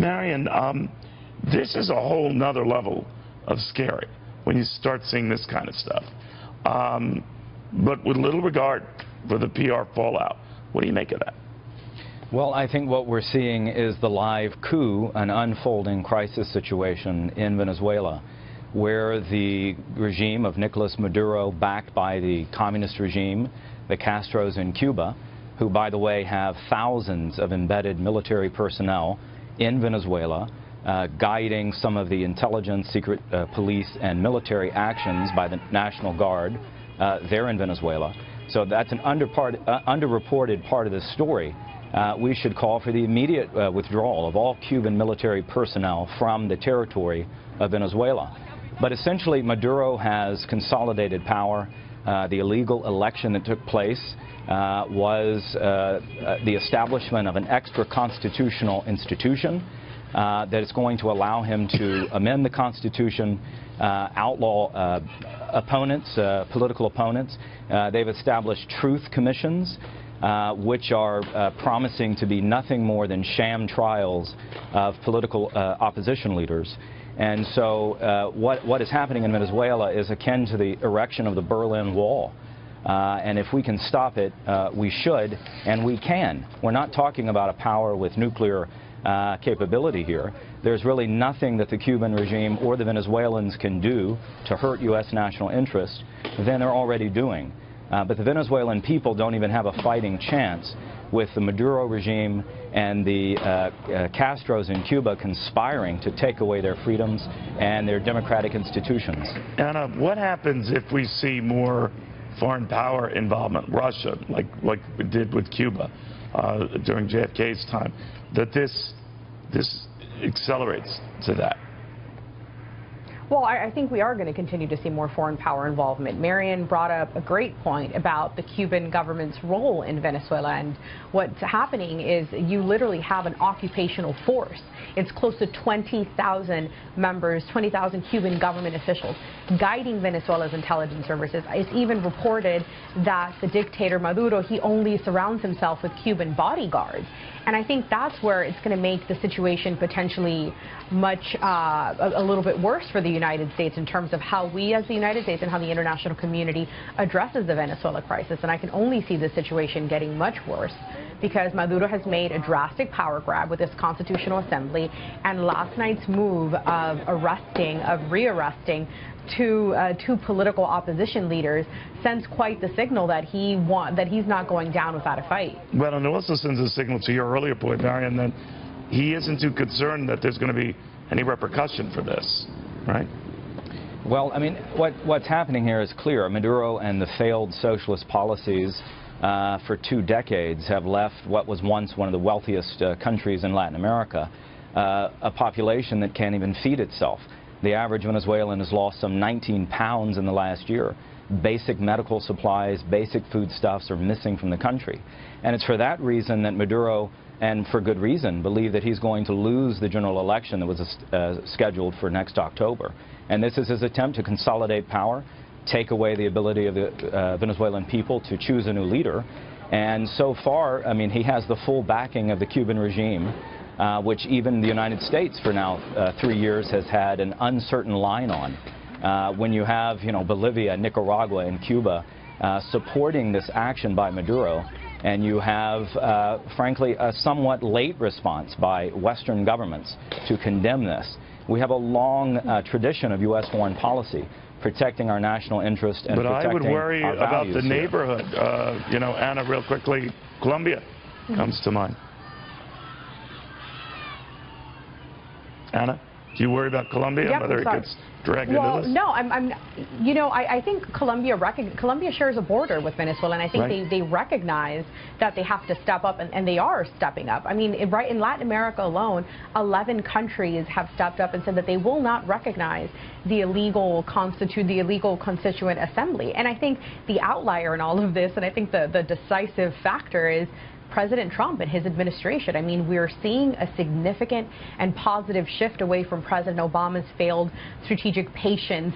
Marion, this is a whole nother level of scary when you start seeing this kind of stuff. But with little regard for the PR fallout, what do you make of that? Well, I think what we're seeing is the live coup, an unfolding crisis situation in Venezuela, where the regime of Nicolas Maduro, backed by the communist regime, the Castros in Cuba, who, by the way, have thousands of embedded military personnel in Venezuela, guiding some of the intelligence, secret police, and military actions by the National Guard there in Venezuela. So that's an underreported part of this story. We should call for the immediate withdrawal of all Cuban military personnel from the territory of Venezuela. But essentially, Maduro has consolidated power. The illegal election that took place was the establishment of an extra-constitutional institution that is going to allow him to amend the Constitution, outlaw opponents, political opponents. They've established truth commissions, which are promising to be nothing more than sham trials of political opposition leaders. And so what is happening in Venezuela is akin to the erection of the Berlin Wall. And if we can stop it, we should, and we can. We're not talking about a power with nuclear capability here. There's really nothing that the Cuban regime or the Venezuelans can do to hurt U.S. national interest than they're already doing. But the Venezuelan people don't even have a fighting chance with the Maduro regime and the Castros in Cuba conspiring to take away their freedoms and their democratic institutions. Anna, what happens if we see more foreign power involvement, Russia, like we did with Cuba during JFK's time, that this accelerates to that? Well, I think we are going to continue to see more foreign power involvement. Marion brought up a great point about the Cuban government's role in Venezuela, and what's happening is you literally have an occupational force. It's close to 20,000 members, 20,000 Cuban government officials guiding Venezuela's intelligence services. It's even reported that the dictator Maduro, he only surrounds himself with Cuban bodyguards. And I think that's where it's going to make the situation potentially much, a little bit worse for the United States in terms of how we as the United States and how the international community addresses the Venezuela crisis. And I can only see this situation getting much worse because Maduro has made a drastic power grab with this constitutional assembly, and last night's move of rearresting two political opposition leaders sends quite the signal that he's not going down without a fight. Well, and it also sends a signal to your earlier point, Marion, that he isn't too concerned that there's going to be any repercussion for this, right? Well, I mean, what's happening here is clear. Maduro and the failed socialist policies for 2 decades have left what was once one of the wealthiest countries in Latin America a population that can't even feed itself. The average Venezuelan has lost some 19 pounds in the last year. Basic medical supplies, basic foodstuffs are missing from the country. And it's for that reason that Maduro, and for good reason, believe that he's going to lose the general election that was scheduled for next October. And this is his attempt to consolidate power, take away the ability of the Venezuelan people to choose a new leader. And so far, I mean, he has the full backing of the Cuban regime, which even the United States for now 3 years has had an uncertain line on. When you have, Bolivia, Nicaragua, and Cuba supporting this action by Maduro, and you have, frankly, a somewhat late response by Western governments to condemn this. We have a long tradition of U.S. foreign policy protecting our national interest and protecting our values. But I would worry about the here. neighborhood. Anna, real quickly, Colombia comes to mind. Anna, do you worry about Colombia, yep, whether it gets dragged into this? No, I think Colombia shares a border with Venezuela, and I think they recognize that they have to step up, and they are stepping up. I mean, right in Latin America alone, 11 countries have stepped up and said that they will not recognize the illegal constituent assembly. And I think the outlier in all of this, and I think the decisive factor is President Trump and his administration. I mean, we're seeing a significant and positive shift away from President Obama's failed strategic patience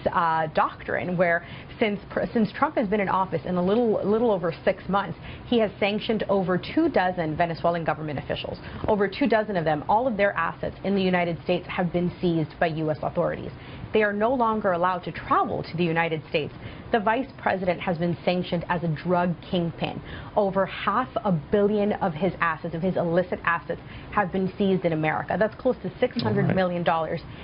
doctrine, where since Trump has been in office in a little over 6 months, he has sanctioned over 24 Venezuelan government officials. Over 24 of them, all of their assets in the United States have been seized by U.S. authorities. They are no longer allowed to travel to the United States. The vice president has been sanctioned as a drug kingpin. Over $500 million of his assets, of his illicit assets, have been seized in America. That's close to $600 million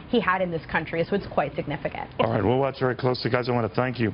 he had in this country, so it's quite significant. All right, we'll watch very closely. Guys, I want to thank you